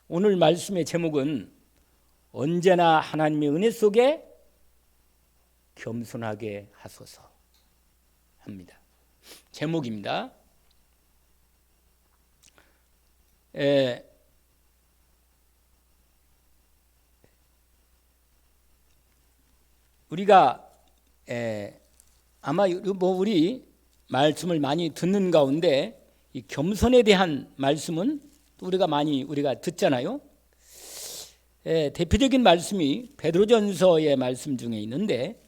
오늘 말씀의 제목은 언제나 하나님의 은혜 속에 겸손하게 하소서 합니다. 제목입니다. 우리가 아마 우리 말씀을 많이 듣는 가운데 이 겸손에 대한 말씀은 우리가 많이 듣잖아요. 대표적인 말씀이 베드로전서의 말씀 중에 있는데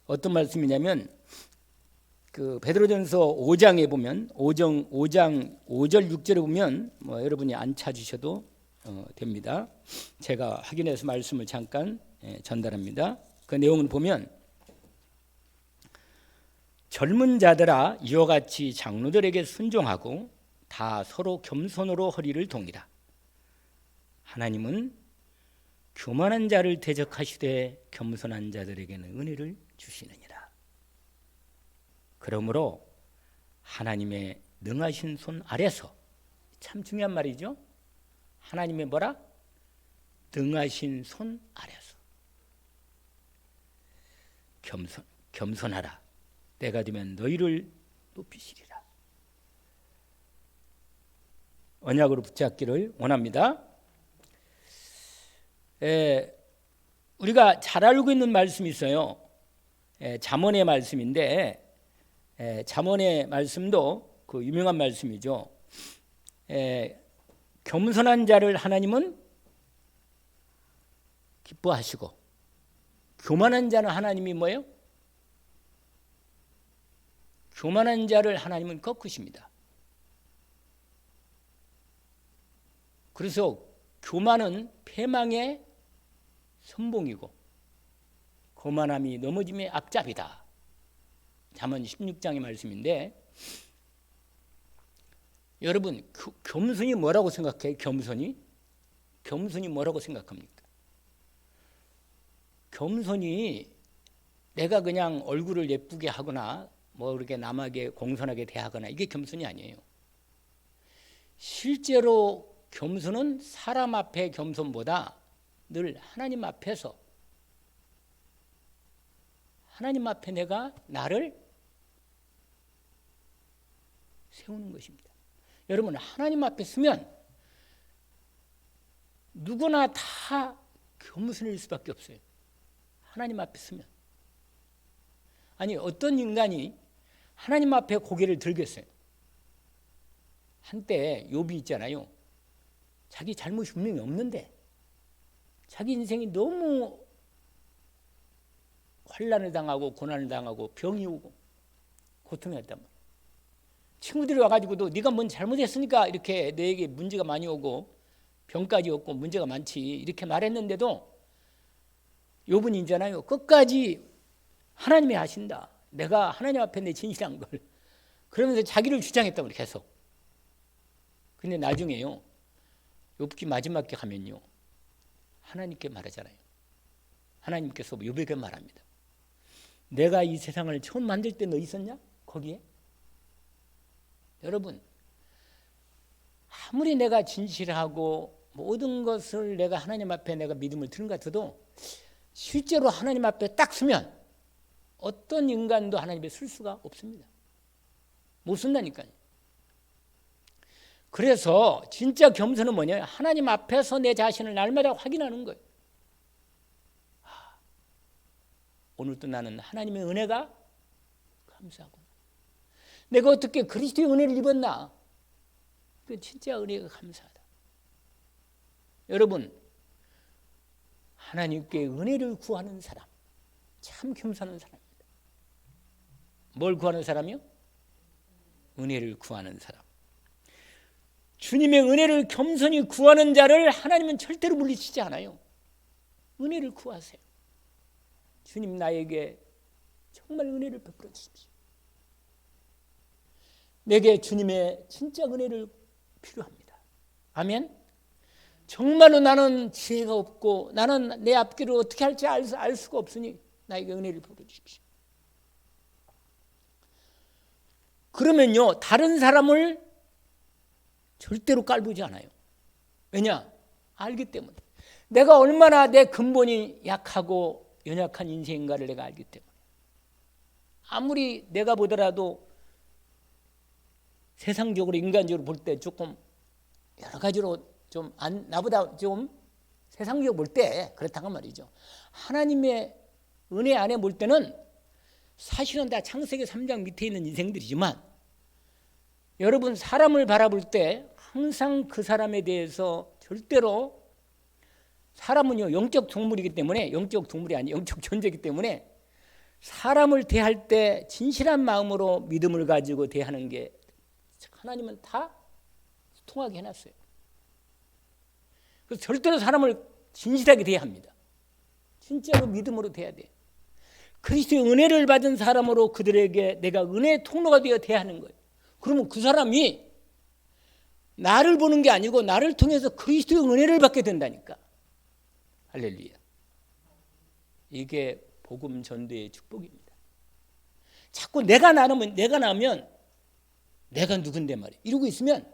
어떤 말씀이냐면 그 베드로전서 5장에 보면 5장 5절 6절에 보면 여러분이 안 찾으셔도 됩니다. 제가 확인해서 말씀을 잠깐 전달합니다. 그 내용을 보면 젊은 자들아 이와 같이 장로들에게 순종하고 다 서로 겸손으로 허리를 동이라. 하나님은 교만한 자를 대적하시되 겸손한 자들에게는 은혜를 주시느니라. 그러므로 하나님의 능하신 손 아래서, 참 중요한 말이죠. 하나님의 뭐라? 능하신 손 아래서 겸손하라. 때가 되면 너희를 높이시리라. 언약으로 붙잡기를 원합니다. 우리가 잘 알고 있는 말씀이 있어요. 잠언의 말씀인데 잠언의 말씀도 그 유명한 말씀이죠. 겸손한 자를 하나님은 기뻐하시고 교만한 자는 하나님이 뭐예요? 교만한 자를 하나님은 꺾으십니다. 그래서 교만은 패망의 선봉이고 거만함이 넘어짐의 앞잡이다. 잠언 16장의 말씀인데 여러분 겸손이 뭐라고 생각해요? 겸손이 뭐라고 생각합니까? 겸손이 내가 그냥 얼굴을 예쁘게 하거나 그렇게 남에게 공손하게 대하거나 이게 겸손이 아니에요. 실제로 겸손은 사람 앞에 겸손보다 늘 하나님 앞에서 하나님 앞에 내가 나를 세우는 것입니다. 여러분 하나님 앞에 서면 누구나 다 겸손일 수밖에 없어요. 하나님 앞에 서면. 아니 어떤 인간이 하나님 앞에 고개를 들겠어요? 한때 욥이 있잖아요. 자기 잘못이 분명히 없는데 자기 인생이 너무 환난을 당하고 고난을 당하고 병이 오고 고통이었단 말이에요. 친구들이 와가지고도 네가 뭔 잘못했으니까 이렇게 너에게 문제가 많이 오고 병까지 없고 문제가 많지 이렇게 말했는데도 욥은 있잖아요. 끝까지 하나님이 아신다. 내가 하나님 앞에 내 진실한 걸 그러면서 자기를 주장했다고 계속. 근데 나중에요. 욥기 마지막에 가면요. 하나님께 말하잖아요. 하나님께서 욥에게 말합니다. 내가 이 세상을 처음 만들 때 너 있었냐? 거기에? 여러분 아무리 내가 진실하고 모든 것을 내가 하나님 앞에 내가 믿음을 드는 것 같아도 실제로 하나님 앞에 딱 서면 어떤 인간도 하나님 앞에 설 수가 없습니다. 못 쓴다니까요. 그래서 진짜 겸손은 뭐냐? 하나님 앞에서 내 자신을 날마다 확인하는 거예요. 오늘도 나는 하나님의 은혜가 감사하구나. 내가 어떻게 그리스도의 은혜를 입었나? 그 진짜 은혜가 감사하다. 여러분 하나님께 은혜를 구하는 사람 참 겸손한 사람입니다. 뭘 구하는 사람이요? 은혜를 구하는 사람. 주님의 은혜를 겸손히 구하는 자를 하나님은 절대로 물리치지 않아요. 은혜를 구하세요. 주님 나에게 정말 은혜를 베풀어 주십시오. 내게 주님의 진짜 은혜를 필요합니다. 아멘. 정말로 나는 지혜가 없고 나는 내 앞길을 어떻게 할지 알 수가 없으니 나에게 은혜를 베풀어 주십시오. 그러면요 다른 사람을 절대로 깔보지 않아요. 왜냐? 알기 때문에. 내가 얼마나 내 근본이 약하고 연약한 인생인가를 내가 알기 때문에. 아무리 내가 보더라도 세상적으로 인간적으로 볼 때 조금 여러 가지로 좀 나보다 좀 세상적으로 볼 때 그렇다고 말이죠. 하나님의 은혜 안에 볼 때는 사실은 다 창세기 3장 밑에 있는 인생들이지만, 여러분 사람을 바라볼 때 항상 그 사람에 대해서 절대로, 사람은요 영적 동물이기 때문에, 영적 동물이 아니 영적 존재이기 때문에 사람을 대할 때 진실한 마음으로 믿음을 가지고 대하는 게 하나님은 다 통하게 해놨어요. 그래서 절대로 사람을 진실하게 대해야 합니다. 진짜로 믿음으로 대해야 돼. 그리스도의 은혜를 받은 사람으로 그들에게 내가 은혜의 통로가 되어 대하는 거예요. 그러면 그 사람이 나를 보는 게 아니고 나를 통해서 그리스도의 은혜를 받게 된다니까. 할렐루야. 이게 복음 전도의 축복입니다. 자꾸 내가 나면 내가 누군데 말이야 이러고 있으면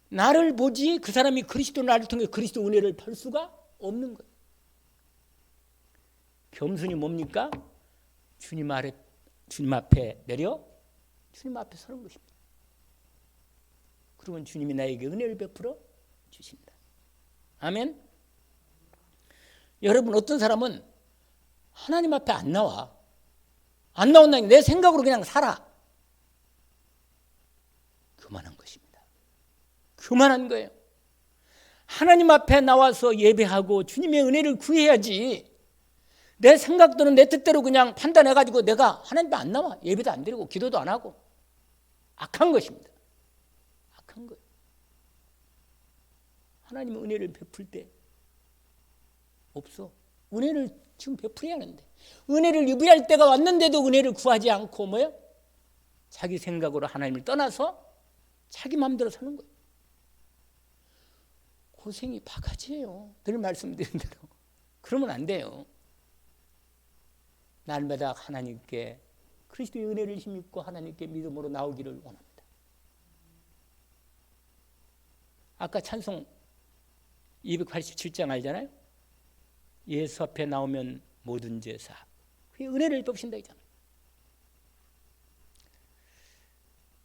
나를 보지 그 사람이 그리스도 나를 통해 그리스도 은혜를 볼 수가 없는 거예요. 겸손이 뭡니까? 주님 앞에 내려 주님 앞에 서는 것입니다. 그러면 주님이 나에게 은혜를 베풀어 주십니다. 아멘. 여러분 어떤 사람은 하나님 앞에 안 나온다니 내 생각으로 그냥 살아. 그만한 것입니다. 그만한 거예요. 하나님 앞에 나와서 예배하고 주님의 은혜를 구해야지, 내 생각대로 내 뜻대로 그냥 판단해가지고 내가 하나님 앞에 안 나와. 예배도 안 드리고 기도도 안 하고. 악한 것입니다. 악한 거예요. 하나님의 은혜를 베풀 때 없어. 은혜를 지금 베풀어야 하는데, 은혜를 유비할 때가 왔는데도 은혜를 구하지 않고 뭐예요? 자기 생각으로 하나님을 떠나서 자기 마음대로 사는 거예요. 고생이 바가지예요. 늘 말씀드린 대로. 그러면 안 돼요. 날마다 하나님께 그리스도의 은혜를 힘입고 하나님께 믿음으로 나오기를 원합니다. 아까 찬송 287장 알잖아요. 예수 앞에 나오면 모든 죄 사함. 그게 은혜를 베푸신다 했잖아요.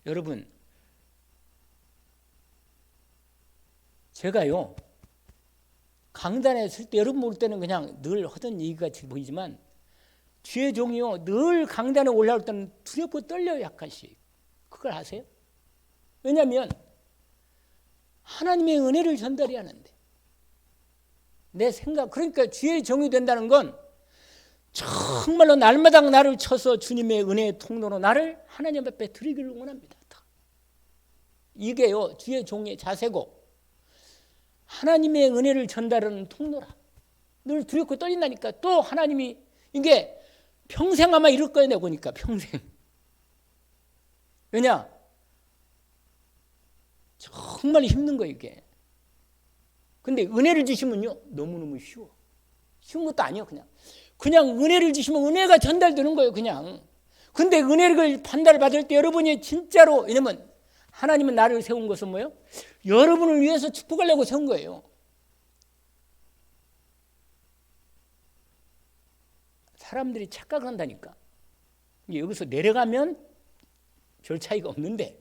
여러분, 제가요 강단에 설 때 여러분 볼 때는 그냥 늘 하던 얘기같이 보이지만, 주의 종이요 늘 강단에 올라올 때는 두렵고 떨려요. 약간씩. 그걸 아세요? 왜냐하면 하나님의 은혜를 전달해야 하는데, 내 생각, 그러니까 주의 종이 된다는 건 정말로 날마다 나를 쳐서 주님의 은혜의 통로로 나를 하나님 앞에 드리기를 원합니다. 이게요 주의 종의 자세고, 하나님의 은혜를 전달하는 통로라. 늘 두렵고 떨린다니까. 또 하나님이 이게 평생 아마 이럴 거예요. 내가 보니까 평생. 왜냐? 정말 힘든 거예요 이게. 근데 은혜를 주시면요 너무너무 쉬워. 쉬운 것도 아니에요. 그냥 은혜를 주시면 은혜가 전달되는 거예요. 그냥. 근데 은혜를 받을 때 여러분이 진짜로, 왜냐면 하나님은 나를 세운 것은 뭐예요? 여러분을 위해서 축복하려고 세운 거예요. 사람들이 착각을 한다니까. 여기서 내려가면 별 차이가 없는데,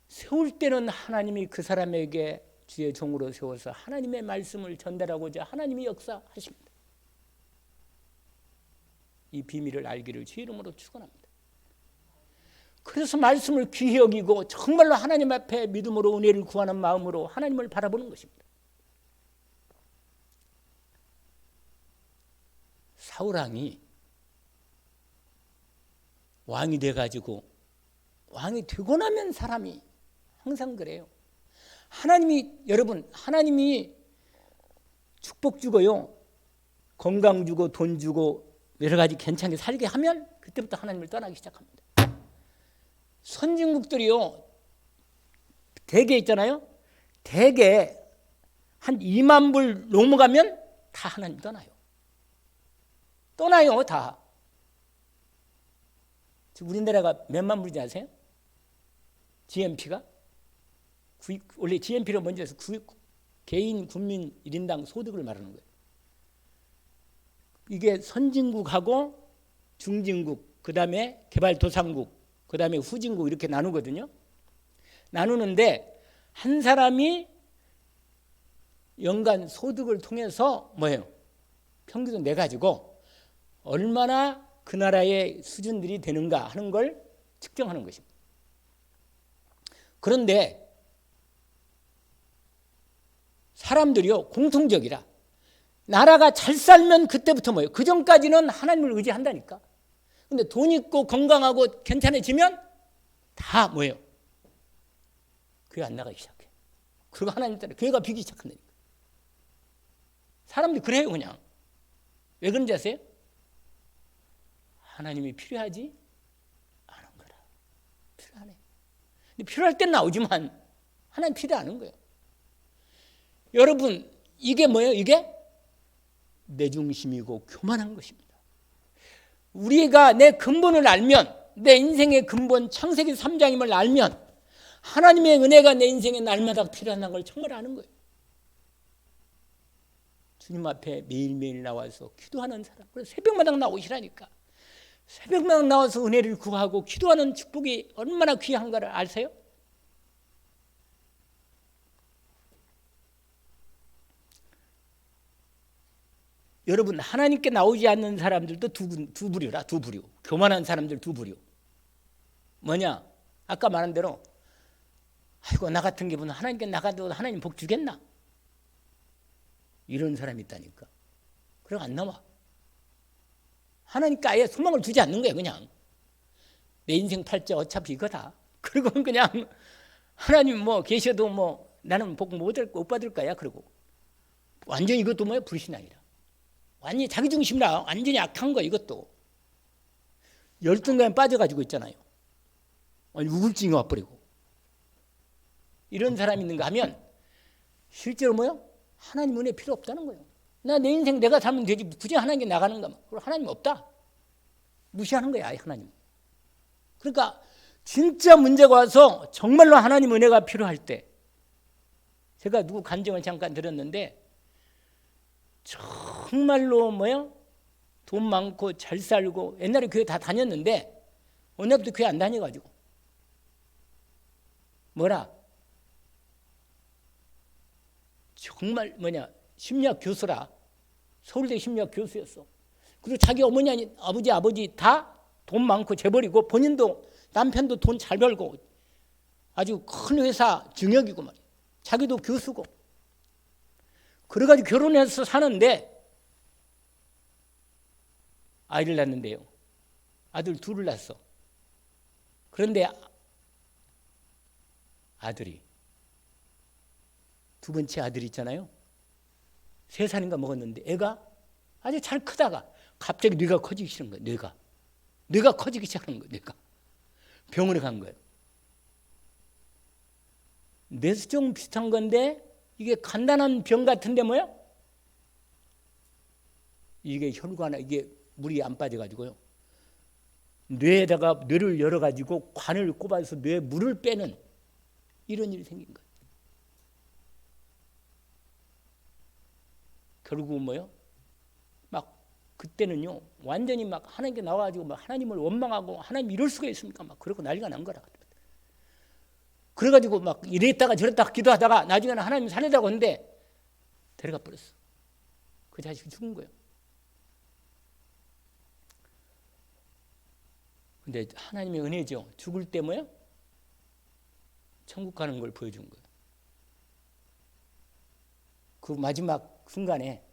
세울 때는 하나님이 그 사람에게 주의 종으로 세워서 하나님의 말씀을 전달하고자 하나님이 역사하십니다. 이 비밀을 알기를 주의 이름으로 축원합니다. 그래서 말씀을 귀히 여기고 정말로 하나님 앞에 믿음으로 은혜를 구하는 마음으로 하나님을 바라보는 것입니다. 사울왕이 왕이 돼가지고, 왕이 되고 나면 사람이 항상 그래요. 하나님이 축복 주고요, 건강 주고 돈 주고 여러 가지 괜찮게 살게 하면 그때부터 하나님을 떠나기 시작합니다. 선진국들이요 대개 있잖아요. 대개 한 2만 불 넘어가면 다 하나님 떠나요 다. 우리나라가 몇만 불인지 아세요? GNP가? 원래 GNP로 먼저 해서 개인 국민 1인당 소득을 말하는 거예요. 이게 선진국하고 중진국, 그 다음에 개발도상국, 그 다음에 후진국 이렇게 나누거든요. 나누는데 한 사람이 연간 소득을 통해서 뭐예요? 평균을 내가지고 얼마나 그 나라의 수준들이 되는가 하는 걸 측정하는 것입니다. 그런데 사람들이요 공통적이라 나라가 잘 살면 그때부터 뭐예요? 그 전까지는 하나님을 의지한다니까. 근데 돈 있고 건강하고 괜찮아지면 다 뭐예요? 교회 안 나가기 시작해. 그리고 하나님 따라 교회가 비기 시작한다니까. 사람들이 그래요 그냥. 왜 그런지 아세요? 하나님이 필요하지 않은 거라. 필요하네. 근데 필요할 땐 나오지만 하나님 필요 않은 거예요. 여러분 이게 뭐예요? 이게 내 중심이고 교만한 것입니다. 우리가 내 근본을 알면, 내 인생의 근본 창세기 3장임을 알면 하나님의 은혜가 내 인생에 날마다 필요한 걸 정말 아는 거예요. 주님 앞에 매일매일 나와서 기도하는 사람, 그래서 새벽마당 나오시라니까. 새벽마당 나와서 은혜를 구하고 기도하는 축복이 얼마나 귀한가를 아세요? 여러분 하나님께 나오지 않는 사람들도 두 부류라. 두 부류. 교만한 사람들 두 부류. 뭐냐? 아까 말한 대로 아이고 나 같은 기분은 하나님께 나가도 하나님 복 주겠나? 이런 사람이 있다니까. 그럼 안 나와. 하나님께 아예 소망을 두지 않는 거예요. 그냥 내 인생 팔자 어차피 이거다. 그리고 그냥 하나님 뭐 계셔도 뭐 나는 복 못 받을 거야. 그러고 완전히 이것도 뭐야? 불신앙이라. 완전히 자기중심이라. 완전히 악한 거 이것도. 열등감에 빠져가지고 있잖아요. 우울증이 와버리고. 이런 사람이 있는가 하면 실제로 뭐요? 하나님 은혜 필요 없다는 거예요. 나 내 인생 내가 살면 되지 굳이 하나님께 나가는가? 그럼 하나님 없다. 무시하는 거야 하나님. 그러니까 진짜 문제가 와서 정말로 하나님 은혜가 필요할 때, 제가 누구 간증을 잠깐 들었는데 정말로 뭐요? 돈 많고 잘 살고 옛날에 교회 다 다녔는데 어느 날부터 교회 안 다녀가지고 뭐라? 정말 뭐냐? 심리학 교수라. 서울대 심리학 교수였어. 그리고 자기 어머니, 아버지 다 돈 많고 재벌이고 본인도 남편도 돈 잘 벌고 아주 큰 회사 증역이고 말이야. 자기도 교수고. 그래가지고 결혼해서 사는데 아이를 낳는데요. 아들 둘을 낳았어. 그런데 아들이 두 번째 아들이 있잖아요. 3살인가 먹었는데 애가 아주 잘 크다가 갑자기 뇌가 커지기 싫은 거예요. 뇌가 커지기 시작하는 거예요. 뇌가. 병원에 간 거예요. 뇌수종 비슷한 건데 이게 간단한 병 같은데 뭐야? 이게 혈관, 이게 물이 안 빠져가지고요. 뇌에다가 뇌를 열어가지고 관을 꼽아서 뇌에 물을 빼는 이런 일이 생긴 거예요. 결국 뭐요? 막 그때는요 완전히 막 하나님께 나와가지고 막 하나님을 원망하고 하나님 이럴 수가 있습니까? 막 그러고 난리가 난 거라. 그래가지고 막 이랬다가 저랬다가 기도하다가 나중에는 하나님 살려다고 했는데 데려가 버렸어. 그 자식이 죽은 거예요. 근데 하나님의 은혜죠. 죽을 때 뭐예요? 천국 가는 걸 보여준 거예요. 그 마지막 순간에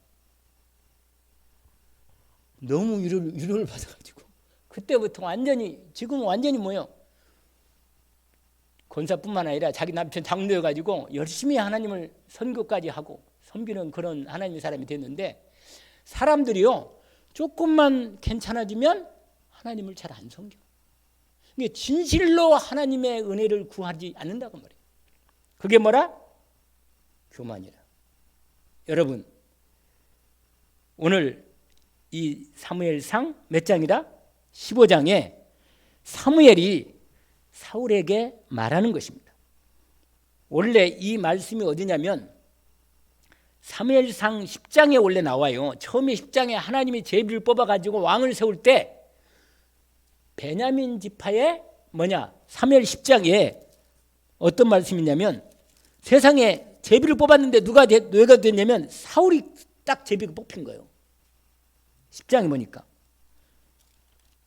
너무 위로를 받아가지고 그때부터 완전히, 지금은 완전히 뭐예요? 권사뿐만 아니라 자기 남편 장로여가지고 열심히 하나님을 선교까지 하고 섬기는 그런 하나님의 사람이 됐는데, 사람들이요 조금만 괜찮아지면 하나님을 잘 안 섬겨. 이게 진실로 하나님의 은혜를 구하지 않는다고 말이에요. 그게 뭐라? 교만이라. 여러분 오늘 이 사무엘상 몇 장이다? 15장에 사무엘이 사울에게 말하는 것입니다. 원래 이 말씀이 어디냐면 사무엘상 10장에 원래 나와요. 처음에 10장에 하나님이 제비를 뽑아가지고 왕을 세울 때 베냐민 지파에 사무엘 10장에 어떤 말씀이 있냐면 세상에 제비를 뽑았는데 누가 됐냐면 사울이 딱 제비가 뽑힌 거예요. 10장에 보니까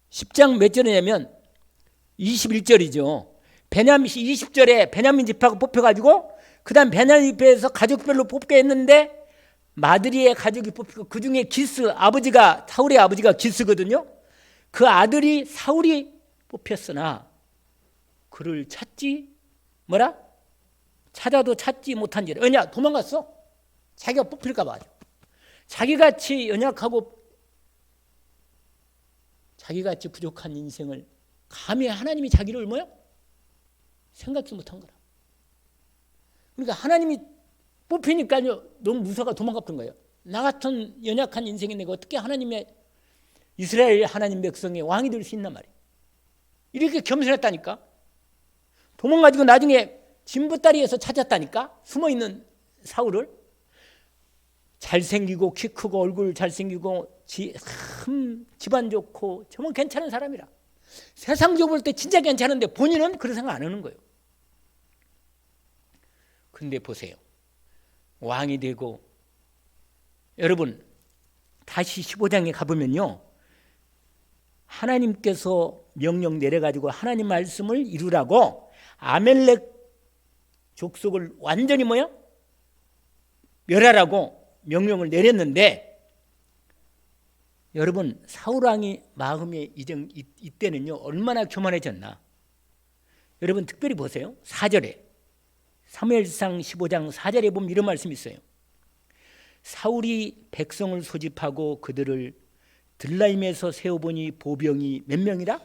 10장 몇 절이냐면 21절이죠. 베냐민 20절에 베냐민 지파가 뽑혀가지고 그 다음 베냐민 지파에서 가족별로 뽑게 했는데 마드리의 가족이 뽑히고 그 중에 기스 사울의 아버지가 기스거든요. 그 아들이 사울이 뽑혔으나 그를 찾아도 찾지 못한 줄. 왜냐? 도망갔어. 자기가 뽑힐까 봐. 자기같이 연약하고 자기같이 부족한 인생을 감히 하나님이 자기를 생각지 못한 거라. 그러니까 하나님이 뽑히니까요 너무 무서워가 도망갔던 거예요. 나 같은 연약한 인생이 내가 어떻게 이스라엘 하나님 백성의 왕이 될 수 있단 말이에요. 이렇게 겸손했다니까. 도망가지고 나중에 진부다리에서 찾았다니까. 숨어있는 사울을. 잘생기고 키 크고 얼굴 잘생기고 집안 좋고 정말 괜찮은 사람이라. 세상적으로 볼 때 진짜 괜찮은데 본인은 그런 생각 안 하는 거예요. 근데 보세요. 왕이 되고 여러분 다시 15장에 가보면요. 하나님께서 명령 내려가지고 하나님 말씀을 이루라고 아멜렉 족속을 완전히 멸하라고 명령을 내렸는데 여러분 사울왕이 마음의 이때는요 얼마나 교만해졌나. 여러분 특별히 보세요. 4절에 사무엘상 15장 4절에 보면 이런 말씀이 있어요. 사울이 백성을 소집하고 그들을 들라임에서 세워보니 보병이 몇 명이라?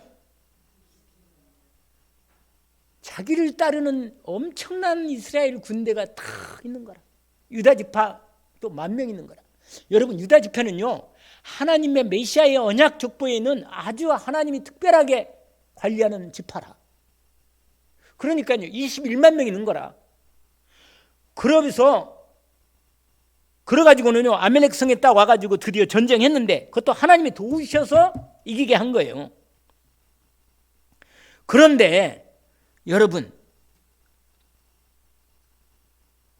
자기를 따르는 엄청난 이스라엘 군대가 다 있는 거라. 유다 지파 또 10,000명 있는 거라. 여러분 유다 지파는요 하나님의 메시아의 언약 족보에 있는 아주 하나님이 특별하게 관리하는 지파라. 그러니까요 21만 명 있는 거라. 그래가지고는요 아멜렉 성에 딱 와가지고 드디어 전쟁했는데 그것도 하나님이 도우셔서 이기게 한 거예요. 그런데 여러분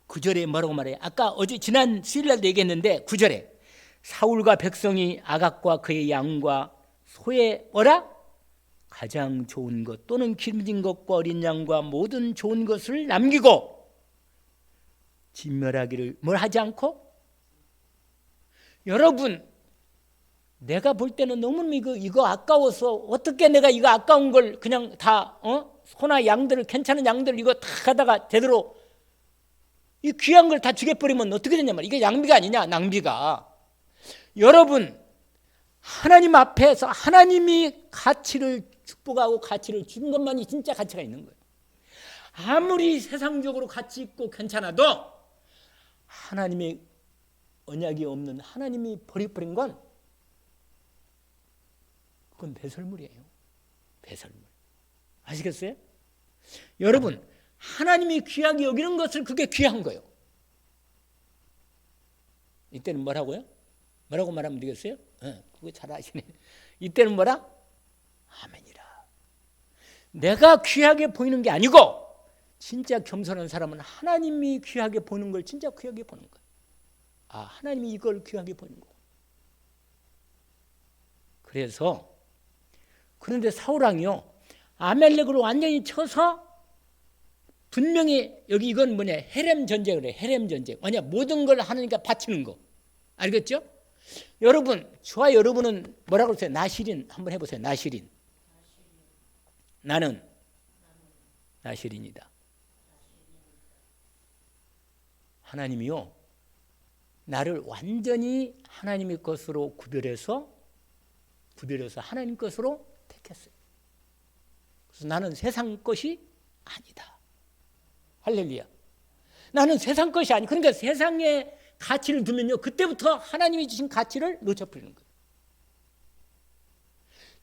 9절에 뭐라고 말해요? 아까 지난 수요일날도 얘기했는데 9절에 사울과 백성이 아각과 그의 양과 소의 가장 좋은 것 또는 기름진 것과 어린 양과 모든 좋은 것을 남기고 진멸하기를 하지 않고. 여러분 내가 볼 때는 너무 이거 아까워서 어떻게 내가 이거 아까운 걸 그냥 다 소나 양들을 괜찮은 양들 이거 다 가다가 제대로 이 귀한 걸 다 죽여버리면 어떻게 되냐 말이야. 이게 낭비가 아니냐. 낭비가. 여러분 하나님 앞에서 하나님이 가치를 축복하고 가치를 준 것만이 진짜 가치가 있는 거예요. 아무리 세상적으로 가치 있고 괜찮아도 하나님의 언약이 없는 하나님이 버려버린 건 그건 배설물이에요. 배설물. 아시겠어요? 여러분 하나님이 귀하게 여기는 것을 그게 귀한 거예요. 이때는 뭐라고요? 뭐라고 말하면 되겠어요? 그거 잘 아시네. 이때는 뭐라? 아멘이라. 내가 귀하게 보이는 게 아니고 진짜 겸손한 사람은 하나님이 귀하게 보는 걸 진짜 귀하게 보는 거예요. 아, 하나님이 이걸 귀하게 보는 거예요. 그런데 사울왕이요 아멜렉으로 완전히 쳐서 분명히 여기 이건 헤렘 전쟁을 해요. 헤렘 전쟁. 모든 걸 하나님께 바치는 거. 알겠죠? 여러분, 저와 여러분은 뭐라고 그러세요? 나시린 한번 해보세요. 나시린. 나는 나시린이다. 하나님이요 나를 완전히 하나님의 것으로 구별해서 하나님 것으로 택했어요. 그래서 나는 세상 것이 아니다. 할렐루야. 나는 세상 것이 아니. 그러니까 세상에 가치를 두면요 그때부터 하나님이 주신 가치를 놓쳐버리는 거예요.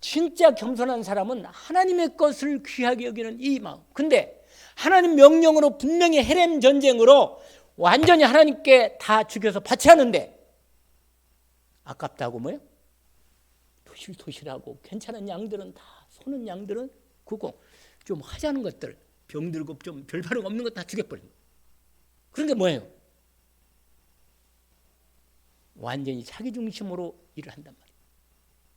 진짜 겸손한 사람은 하나님의 것을 귀하게 여기는 이 마음. 근데 하나님 명령으로 분명히 헤렘 전쟁으로 완전히 하나님께 다 죽여서 바치하는데 아깝다고 뭐예요? 토실토실하고 괜찮은 양들은 다 소는 양들은 그거 좀 하자는 것들 병들고 좀 별발음 없는 것 다 죽여버린 거예요. 그런 게 뭐예요? 완전히 자기 중심으로 일을 한단 말이에요.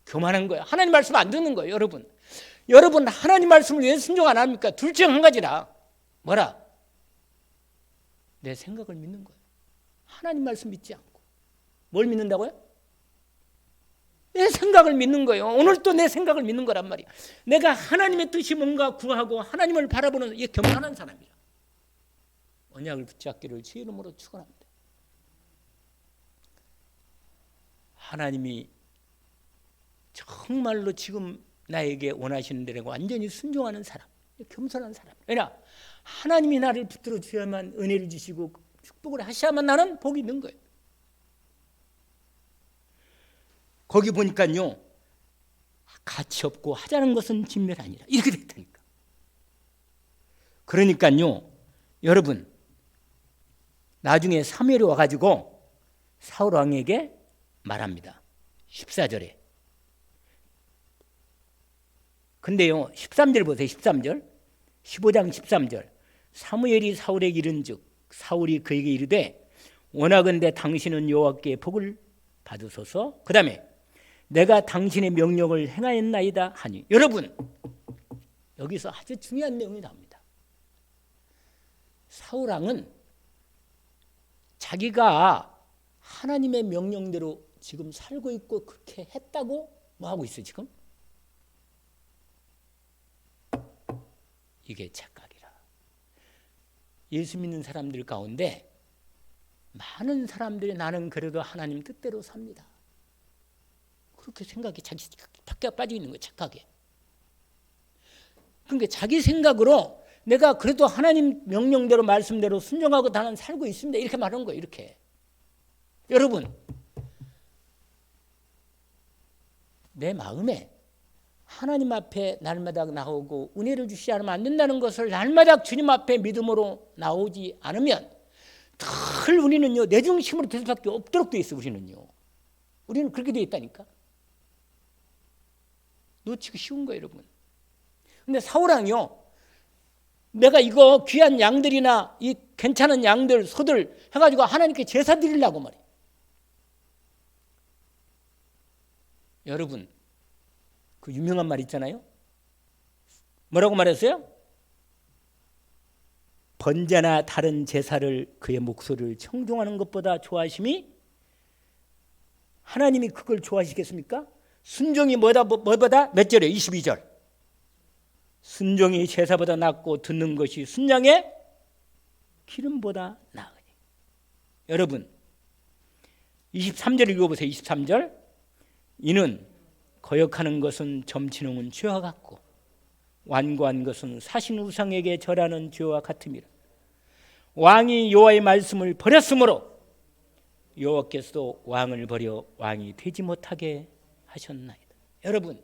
교만한 거예요. 하나님 말씀 안 듣는 거예요. 여러분 하나님 말씀을 왜 순종 안 합니까? 둘 중 한 가지라. 뭐라? 내 생각을 믿는 거예요. 하나님 말씀 믿지 않고. 뭘 믿는다고요? 내 생각을 믿는 거예요. 오늘 또 내 생각을 믿는 거란 말이야. 내가 하나님의 뜻이 뭔가 구하고 하나님을 바라보는 이 겸손한 사람이야. 언약을 붙잡기를 주의 이름으로 축원합니다. 하나님이 정말로 지금 나에게 원하시는 대로 완전히 순종하는 사람, 겸손한 사람. 왜냐? 하나님이 나를 붙들어 주셔야만 은혜를 주시고 축복을 하셔야만 나는 복이 있는 거예요. 거기 보니까요, 가치 없고 하자는 것은 진멸 아니라 이렇게 됐다니까. 그러니까요, 여러분 나중에 사무엘이 와가지고 사울 왕에게 말합니다. 14절에. 근데요 13절 보세요. 13절 15장 13절 사무엘이 사울에게 이른즉 사울이 그에게 이르되 원하건대 당신은 여호와께 복을 받으소서. 그 다음에 내가 당신의 명령을 행하였나이다 하니. 여러분 여기서 아주 중요한 내용이 나옵니다. 사울 왕은 자기가 하나님의 명령대로 지금 살고 있고 그렇게 했다고 뭐 하고 있어요 지금? 이게 착각이라. 예수 믿는 사람들 가운데 많은 사람들이 나는 그래도 하나님 뜻대로 삽니다. 그렇게 생각이 자기 밖에 빠져 있는 거예요. 착각에. 그러니까 자기 생각으로 내가 그래도 하나님 명령대로 말씀대로 순종하고 나는 살고 있습니다. 이렇게 말하는 거예요. 이렇게. 여러분 내 마음에 하나님 앞에 날마다 나오고 은혜를 주시지 않으면 안 된다는 것을 날마다 주님 앞에 믿음으로 나오지 않으면 늘 우리는요 내 중심으로 될 수밖에 없도록 돼 있어. 우리는 그렇게 돼 있다니까. 놓치기 쉬운 거예요 여러분. 근데 사울왕이요 내가 이거 귀한 양들이나 이 괜찮은 양들 소들 해가지고 하나님께 제사 드리려고 말이에요. 여러분 그 유명한 말 있잖아요. 뭐라고 말했어요? 번제나 다른 제사를 그의 목소리를 청종하는 것보다 좋아하심이 하나님이 그걸 좋아하시겠습니까? 순종이 뭐보다 몇 절이에요? 22절. 순종이 제사보다 낫고 듣는 것이 순양의 기름보다 나으니. 여러분 23절 읽어보세요. 23절. 이는 거역하는 것은 점치는 죄와 같고 완고한 것은 사신 우상에게 절하는 죄와 같음이라. 왕이 여호와의 말씀을 버렸으므로 여호와께서도 왕을 버려 왕이 되지 못하게 하셨나이다. 여러분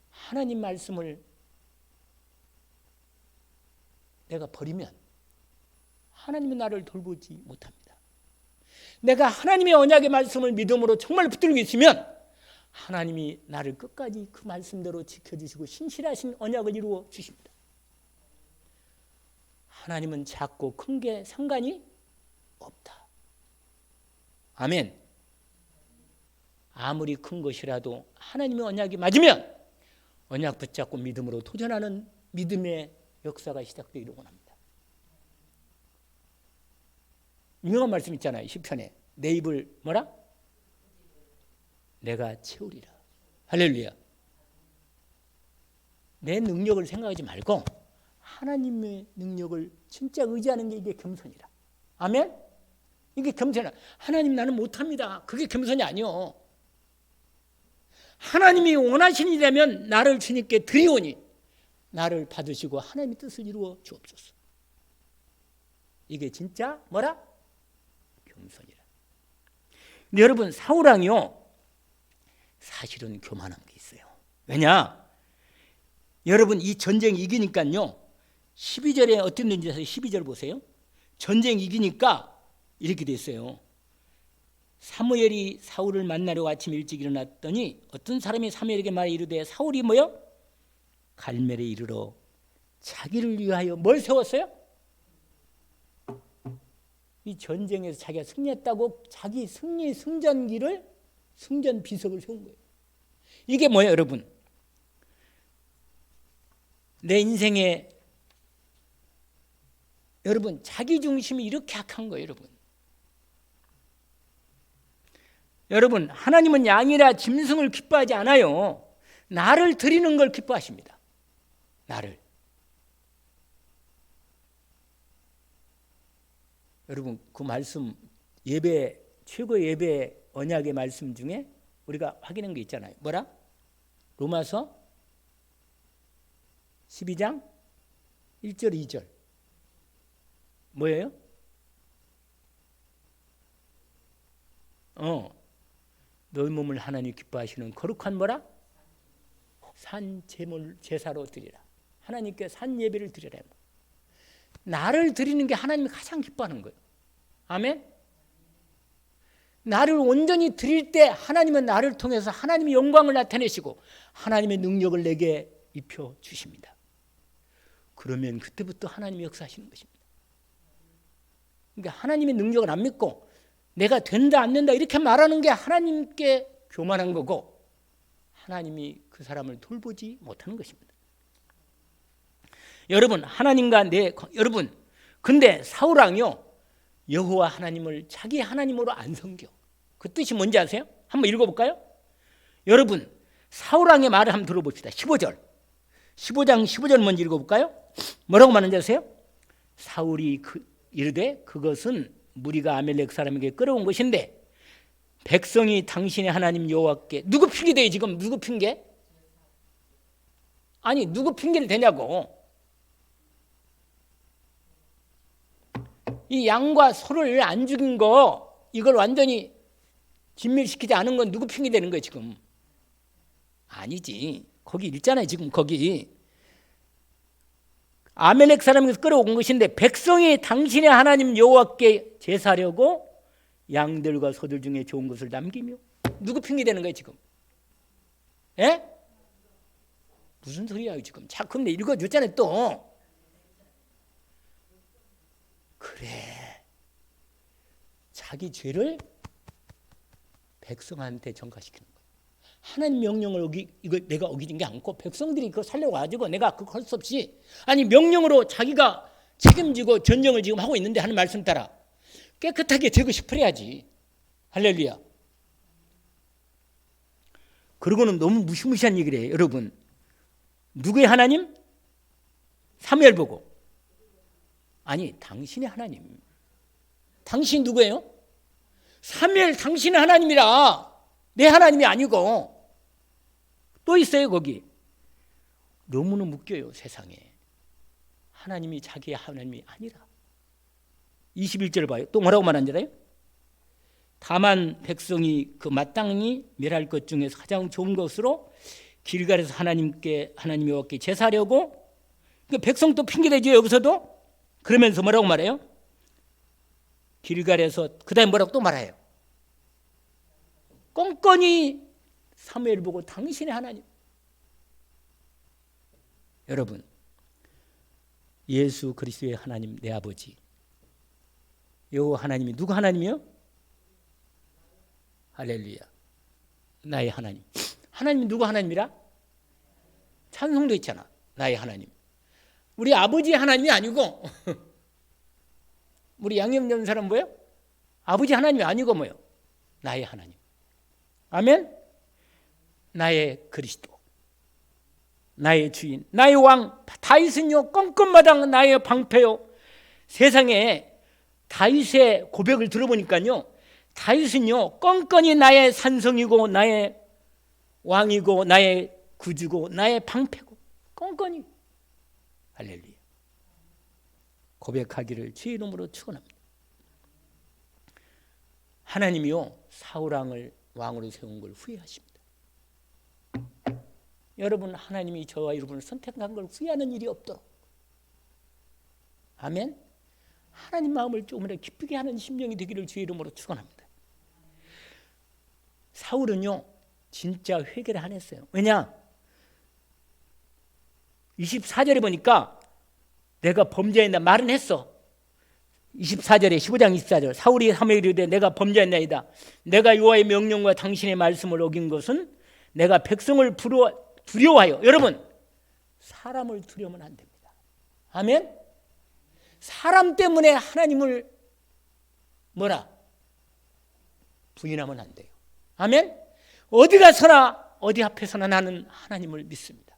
하나님 말씀을 내가 버리면 하나님이 나를 돌보지 못합니다. 내가 하나님의 언약의 말씀을 믿음으로 정말 붙들고 있으면 하나님이 나를 끝까지 그 말씀대로 지켜주시고 신실하신 언약을 이루어 주십니다. 하나님은 작고 큰 게 상관이 없다. 아멘. 아무리 큰 것이라도 하나님의 언약이 맞으면 언약 붙잡고 믿음으로 도전하는 믿음의 역사가 시작되기를 합니다. 유명한 말씀 있잖아요. 시편에 내 입을 뭐라? 내가 채우리라. 할렐루야. 내 능력을 생각하지 말고 하나님의 능력을 진짜 의지하는 게 이게 겸손이라. 아멘? 이게 겸손이라. 하나님 나는 못합니다. 그게 겸손이 아니요. 하나님이 원하시는 일이라면 나를 주님께 드리오니 나를 받으시고 하나님의 뜻을 이루어 주옵소서. 이게 진짜 뭐라? 겸손이라. 근데 여러분 사울왕이요 사실은 교만한 게 있어요. 왜냐? 여러분 이 전쟁 이기니까요 12절에 어떤 일인지 12절 보세요. 전쟁 이기니까 이렇게 됐어요. 사무엘이 사울을 만나려고 아침 일찍 일어났더니 어떤 사람이 사무엘에게 말해 이르되 사울이 뭐요? 갈멜에 이르러 자기를 위하여 뭘 세웠어요? 이 전쟁에서 자기가 승리했다고 자기 승리 승전기를 승전 비석을 세운 거예요. 이게 뭐예요, 여러분? 내 인생에 여러분 자기 중심이 이렇게 악한 거예요, 여러분. 여러분, 하나님은 양이라 짐승을 기뻐하지 않아요. 나를 드리는 걸 기뻐하십니다. 나를. 여러분, 그 말씀 예배 최고의 예배 언약의 말씀 중에 우리가 확인한 게 있잖아요. 뭐라? 로마서 12장 1절 2절. 뭐예요? 너희 몸을 하나님 기뻐하시는 거룩한 뭐라? 산 제물 제사로 드리라. 하나님께 산 예배를 드리라. 나를 드리는 게 하나님이 가장 기뻐하는 거예요. 아멘? 나를 온전히 드릴 때 하나님은 나를 통해서 하나님의 영광을 나타내시고 하나님의 능력을 내게 입혀 주십니다. 그러면 그때부터 하나님이 역사하시는 것입니다. 그러니까 하나님의 능력을 안 믿고 내가 된다 안 된다 이렇게 말하는 게 하나님께 교만한 거고 하나님이 그 사람을 돌보지 못하는 것입니다. 여러분, 하나님과 여러분, 근데 사울 왕이요 여호와 하나님을 자기 하나님으로 안 섬겨. 그 뜻이 뭔지 아세요? 한번 읽어볼까요? 여러분, 사울 왕의 말을 한번 들어봅시다. 15절 15절 먼저 읽어볼까요? 뭐라고 말하는지 아세요? 사울이 이르되 그것은 무리가 아멜렉 사람에게 끌어온 것인데 백성이 당신의 하나님 여호와께 누구 핑계대요 지금? 누구 핑계? 아니 누구 핑계를 대냐고. 이 양과 소를 안 죽인 거 이걸 완전히 진멸시키지 않은 건 누구 핑계대는 거예요 지금? 아니지. 거기 읽잖아요 지금. 거기 아멜렉 사람에게서 끌어온 것인데 백성이 당신의 하나님 여호와께 제사하려고 양들과 소들 중에 좋은 것을 남기며. 누구 핑계대는 거예요 지금? 예? 무슨 소리야 지금? 자꾸 읽어줬잖아요 또. 그래, 자기 죄를 백성한테 전가시키는 거예요. 하나님 명령을 이거 내가 어기는 게 않고 백성들이 그거 살려고 가지고 내가 그거 할 수 없이 아니 명령으로 자기가 책임지고 전쟁을 지금 하고 있는데 하는 말씀 따라 깨끗하게 되고 싶어야지. 할렐루야. 그러고는 너무 무시무시한 얘기를 해요. 여러분, 누구의 하나님? 사무엘 보고. 아니, 당신의 하나님. 당신 누구예요? 사무엘 당신의 하나님이라. 내 하나님이 아니고. 또 있어요 거기. 너무나 묶여요 세상에. 하나님이 자기의 하나님이 아니라. 21절 봐요. 또 뭐라고 말하는지 알아요? 다만 백성이 그 마땅히 멸할 것 중에서 가장 좋은 것으로 길갈에서 하나님 여호와께 제사하려고. 그 백성도 핑계대죠 여기서도. 그러면서 뭐라고 말해요? 길갈에서 그 다음에 뭐라고 또 말해요? 꼼꼼히 사무엘 보고 당신의 하나님. 여러분, 예수 그리스도의 하나님 내 아버지 여호와 하나님이 누구 하나님이요? 할렐루야. 나의 하나님. 하나님이 누구 하나님이라? 찬송도 있잖아. 나의 하나님. 우리 아버지 하나님이 아니고 우리 양념 잡는 사람 뭐예요? 아버지 하나님이 아니고 뭐예요? 나의 하나님. 아멘. 나의 그리스도, 나의 주인, 나의 왕 다윗은요 껌껌마당 나의 방패요. 세상에 다윗의 고백을 들어보니까요 다윗은요 껌껌이 나의 산성이고 나의 왕이고 나의 구주고 나의 방패고 껌껌이. 할렐루야. 고백하기를 주의 이름으로 축원합니다. 하나님이요 사울 왕으로 세운 걸 후회하십니다. 여러분, 하나님이 저와 여러분을 선택한 걸 후회하는 일이 없도록. 아멘. 하나님 마음을 조금이라도 기쁘게 하는 심령이 되기를 주의 이름으로 축원합니다. 사울은요 진짜 회개를 안 했어요. 왜냐? 24절에 보니까 내가 범죄했나 말은 했어. 24절에 15장 24절 사울이 사무엘에 이르되 내가 범죄했나이다. 내가 여호와의 명령과 당신의 말씀을 어긴 것은 내가 백성을 두려워하여. 여러분 사람을 두려우면 안 됩니다. 아멘. 사람 때문에 하나님을 뭐라 부인하면 안 돼요. 아멘. 어디 가서나 어디 앞에서나 나는 하나님을 믿습니다.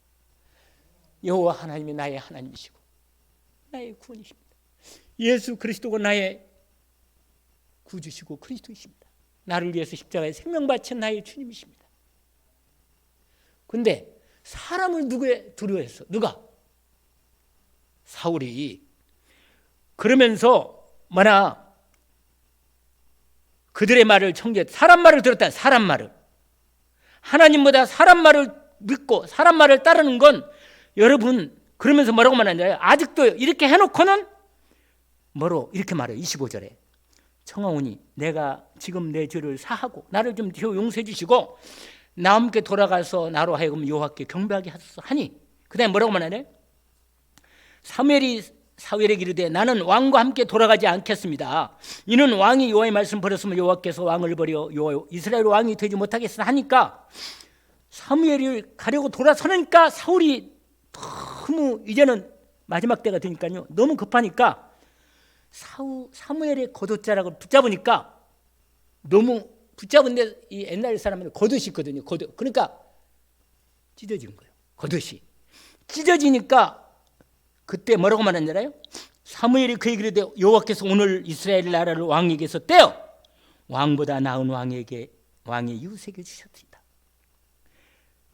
여호와 하나님이 나의 하나님이시고 나의 구원이십니다. 예수 그리스도가 나의 구주시고 그리스도이십니다. 나를 위해서 십자가에 생명 바친 나의 주님이십니다. 근데 사람을 누구에 두려워했어? 누가? 사울이. 그러면서 뭐나 그들의 말을 청지했다. 사람 말을 들었다. 사람 말을. 하나님보다 사람 말을 믿고 사람 말을 따르는 건 여러분 그러면서 뭐라고 말하냐요? 아직도 이렇게 해놓고는 뭐로 이렇게 말해요. 25절에 청하오니 내가 지금 내 죄를 사하고 나를 좀 용서해 주시고 나와 함께 돌아가서 나로 하여금 여호와께 경배하게 하소서 하니 그 다음에 뭐라고 말하냐? 사무엘이 사울에게 이르되 나는 왕과 함께 돌아가지 않겠습니다. 이는 왕이 여호와의 말씀 버렸으면 여호와께서 왕을 버려 이스라엘 왕이 되지 못하겠으나 하니까 사무엘을 가려고 돌아서니까 사울이 너무 이제는 마지막 때가 되니까요 너무 급하니까 사무엘의 겉옷자락을 붙잡으니까 너무 붙잡은데 이 옛날 사람은 겉옷이 있거든요. 겉옷. 그러니까 찢어진 거예요. 겉옷이 찢어지니까 그때 뭐라고 말했잖아요. 사무엘이 그에게 이르되 여호와께서 오늘 이스라엘 나라를 왕에게서 떼어 왕보다 나은 왕의 이웃에게 주셨습니다.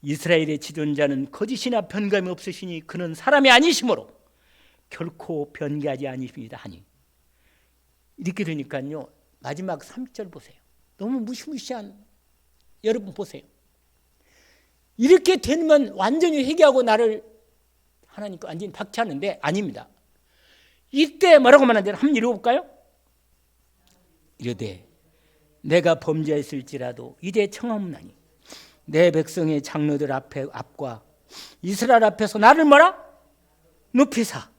이스라엘의 지존자는 거짓이나 변감이 없으시니 그는 사람이 아니시므로 결코 변개하지 아니십니다 하니 이렇게 되니까요 마지막 3절 보세요. 너무 무시무시한 여러분 보세요. 이렇게 되면 완전히 회개하고 나를 하나님께 완전히 박차하는데 아닙니다. 이때 뭐라고 말하는지 한번 읽어볼까요? 이르되 내가 범죄했을지라도 이제 청하옵나니 내 백성의 장로들 앞과 이스라엘 앞에서 나를 뭐라? 높이사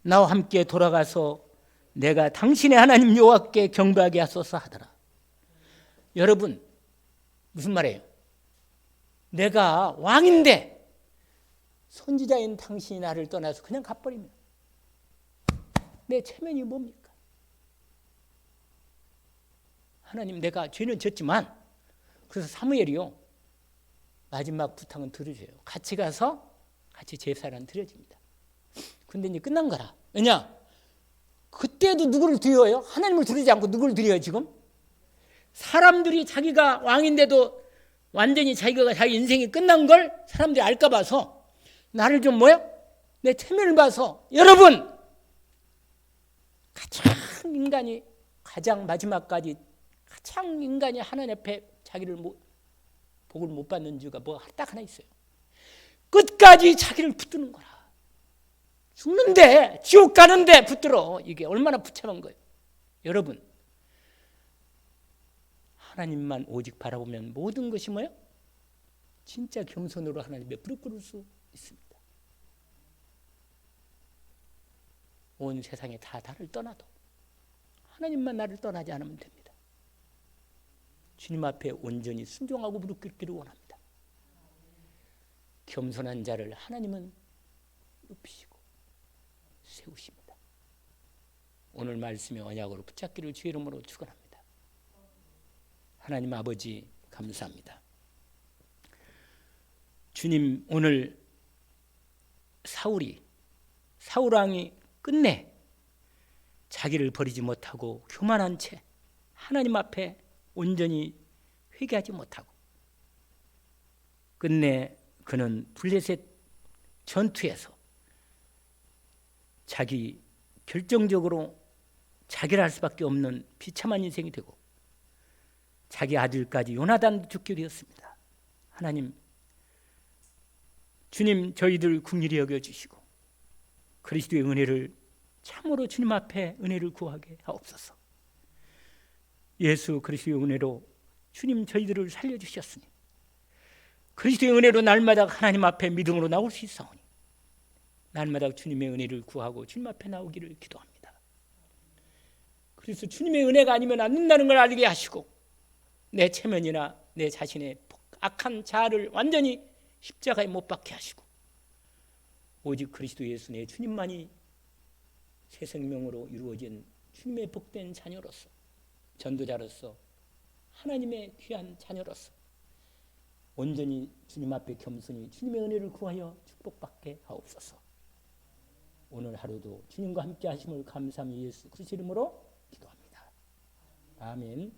나와 함께 돌아가서 내가 당신의 하나님 여호와께 경배하게 하소서 하더라. 여러분 무슨 말이에요? 내가 왕인데 선지자인 당신이 나를 떠나서 그냥 가버리면 내 체면이 뭡니까? 하나님 내가 죄는 졌지만 그래서 사무엘이요 마지막 부탁은 들어줘요. 같이 가서 같이 제사를 드려집니다. 근데 이제 끝난 거라. 왜냐? 그때도 누구를 드려요? 하나님을 드리지 않고 누구를 드려요 지금? 사람들이 자기가 왕인데도 완전히 자기 인생이 끝난 걸 사람들이 알까 봐서 나를 좀 내 체면을 봐서 여러분 가장 마지막까지 가장 인간이 하나님 앞에 자기를 복을 못 받는 이유가 딱 하나 있어요. 끝까지 자기를 붙드는 거라. 죽는데 지옥 가는데 붙들어. 이게 얼마나 부참한 거예요. 여러분 하나님만 오직 바라보면 모든 것이 진짜 겸손으로 하나님 옆으로 꿇을 수 있습니다. 온 세상에 다 나를 떠나도 하나님만 나를 떠나지 않으면 됩니다. 주님 앞에 온전히 순종하고 무릎 꿇기를 원합니다. 겸손한 자를 하나님은 높이시고 세우십니다. 오늘 말씀의 언약으로 붙잡기를 주의 이름으로 축원합니다. 하나님 아버지 감사합니다. 주님 오늘 사울 왕이 끝내 자기를 버리지 못하고 교만한 채 하나님 앞에 온전히 회개하지 못하고 끝내 그는 블레셋 전투에서 자기 결정적으로 자기를 할 수밖에 없는 비참한 인생이 되고 자기 아들까지 요나단도 죽게 되었습니다. 하나님 주님 저희들 긍휼히 여겨주시고 그리스도의 은혜를 참으로 주님 앞에 은혜를 구하게 하옵소서. 예수 그리스도의 은혜로 주님 저희들을 살려주셨으니 그리스도의 은혜로 날마다 하나님 앞에 믿음으로 나올 수 있사오니 날마다 주님의 은혜를 구하고 주님 앞에 나오기를 기도합니다. 그래서 주님의 은혜가 아니면 안 된다는 걸 알게 하시고 내 체면이나 내 자신의 악한 자아를 완전히 십자가에 못 박게 하시고 오직 그리스도 예수 내 주님만이 새 생명으로 이루어진 주님의 복된 자녀로서 전도자로서 하나님의 귀한 자녀로서 온전히 주님 앞에 겸손히 주님의 은혜를 구하여 축복받게 하옵소서. 오늘 하루도 주님과 함께 하심을 감사하며 예수 그리스도 이름으로 기도합니다. 아멘.